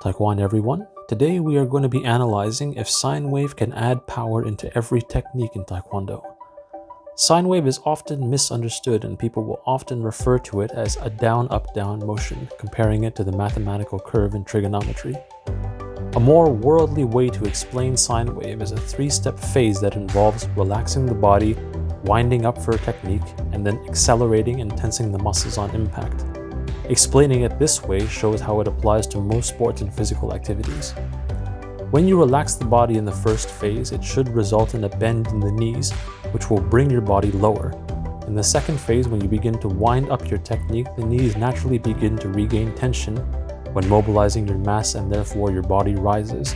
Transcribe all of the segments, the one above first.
Taekwon everyone. Today we are going to be analyzing if sine wave can add power into every technique in Taekwondo. Sine wave is often misunderstood and people will often refer to it as a down-up-down motion, comparing it to the mathematical curve in trigonometry. A more worldly way to explain sine wave is a three-step phase that involves relaxing the body, winding up for a technique, and then accelerating and tensing the muscles on impact. Explaining it this way shows how it applies to most sports and physical activities. When you relax the body in the first phase, it should result in a bend in the knees, which will bring your body lower. In the second phase, when you begin to wind up your technique, the knees naturally begin to regain tension when mobilizing your mass and therefore your body rises.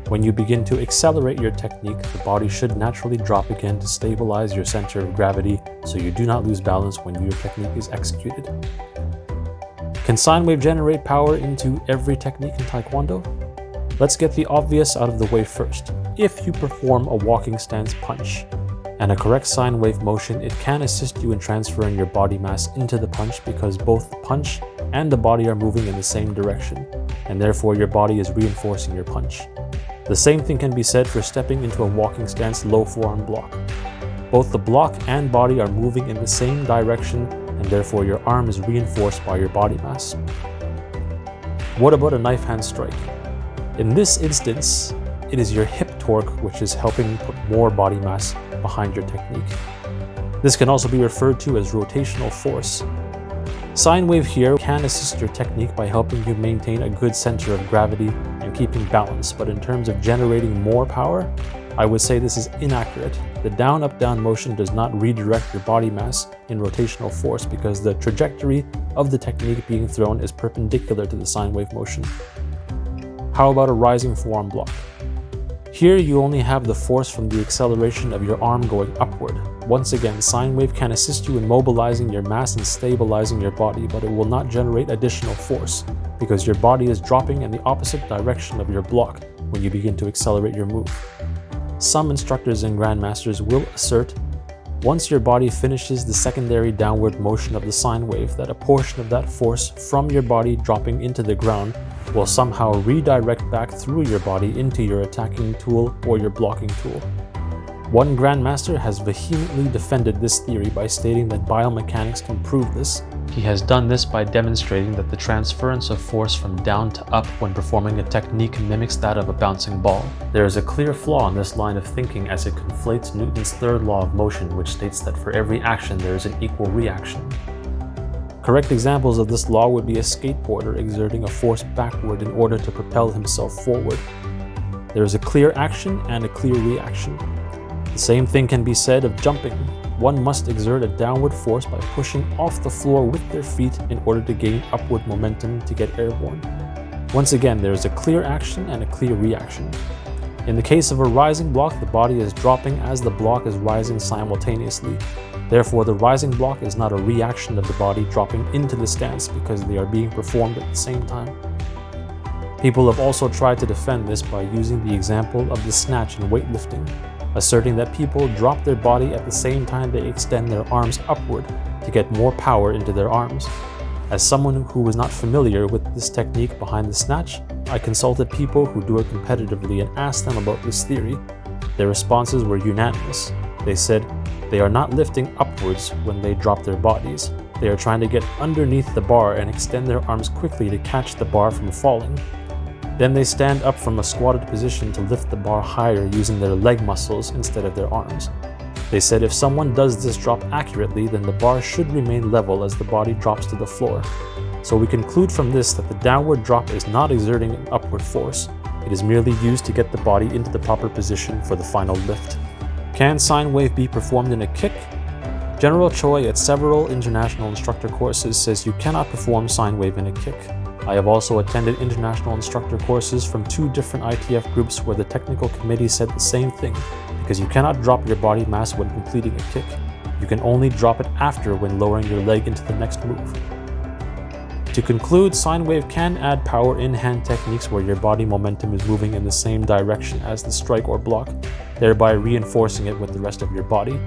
When you begin to accelerate your technique, the body should naturally drop again to stabilize your center of gravity so you do not lose balance when your technique is executed. Can sine wave generate power into every technique in Taekwondo? Let's get the obvious out of the way first. If you perform a walking stance punch and a correct sine wave motion, it can assist you in transferring your body mass into the punch because both the punch and the body are moving in the same direction, and therefore your body is reinforcing your punch. The same thing can be said for stepping into a walking stance low forearm block. Both the block and body are moving in the same direction, and therefore your arm is reinforced by your body mass. What about a knife hand strike? In this instance, it is your hip torque which is helping put more body mass behind your technique. This can also be referred to as rotational force. Sine wave here can assist your technique by helping you maintain a good center of gravity and keeping balance, but in terms of generating more power, I would say this is inaccurate. The down-up-down motion does not redirect your body mass in rotational force because the trajectory of the technique being thrown is perpendicular to the sine wave motion. How about a rising forearm block? Here you only have the force from the acceleration of your arm going upward. Once again, sine wave can assist you in mobilizing your mass and stabilizing your body, but it will not generate additional force because your body is dropping in the opposite direction of your block when you begin to accelerate your move. Some instructors and grandmasters will assert, once your body finishes the secondary downward motion of the sine wave, that a portion of that force from your body dropping into the ground will somehow redirect back through your body into your attacking tool or your blocking tool. One grandmaster has vehemently defended this theory by stating that biomechanics can prove this. He has done this by demonstrating that the transference of force from down to up when performing a technique mimics that of a bouncing ball. There is a clear flaw in this line of thinking as it conflates Newton's third law of motion, which states that for every action there is an equal reaction. Correct examples of this law would be a skateboarder exerting a force backward in order to propel himself forward. There is a clear action and a clear reaction. The same thing can be said of jumping. One must exert a downward force by pushing off the floor with their feet in order to gain upward momentum to get airborne. Once again, there is a clear action and a clear reaction. In the case of a rising block, the body is dropping as the block is rising simultaneously. Therefore, the rising block is not a reaction of the body dropping into the stance because they are being performed at the same time. People have also tried to defend this by using the example of the snatch and weightlifting, asserting that people drop their body at the same time they extend their arms upward to get more power into their arms. As someone who was not familiar with this technique behind the snatch, I consulted people who do it competitively and asked them about this theory. Their responses were unanimous. They said they are not lifting upwards when they drop their bodies. They are trying to get underneath the bar and extend their arms quickly to catch the bar from falling. Then they stand up from a squatted position to lift the bar higher using their leg muscles instead of their arms. They said if someone does this drop accurately, then the bar should remain level as the body drops to the floor. So we conclude from this that the downward drop is not exerting an upward force. It is merely used to get the body into the proper position for the final lift. Can sine wave be performed in a kick? General Choi at several international instructor courses says you cannot perform sine wave in a kick. I have also attended international instructor courses from 2 different ITF groups where the technical committee said the same thing, because you cannot drop your body mass when completing a kick. You can only drop it after when lowering your leg into the next move. To conclude, sine wave can add power in hand techniques where your body momentum is moving in the same direction as the strike or block, thereby reinforcing it with the rest of your body.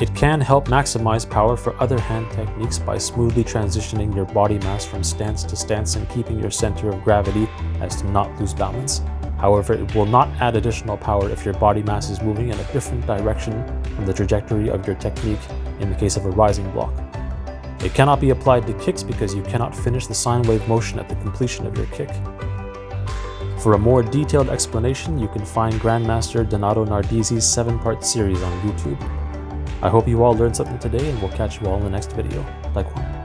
It can help maximize power for other hand techniques by smoothly transitioning your body mass from stance to stance and keeping your center of gravity as to not lose balance. However, it will not add additional power if your body mass is moving in a different direction from the trajectory of your technique in the case of a rising block. It cannot be applied to kicks because you cannot finish the sine wave motion at the completion of your kick. For a more detailed explanation, you can find Grandmaster Donato Nardizzi's 7-part series on YouTube. I hope you all learned something today, and we'll catch you all in the next video. Taekwon.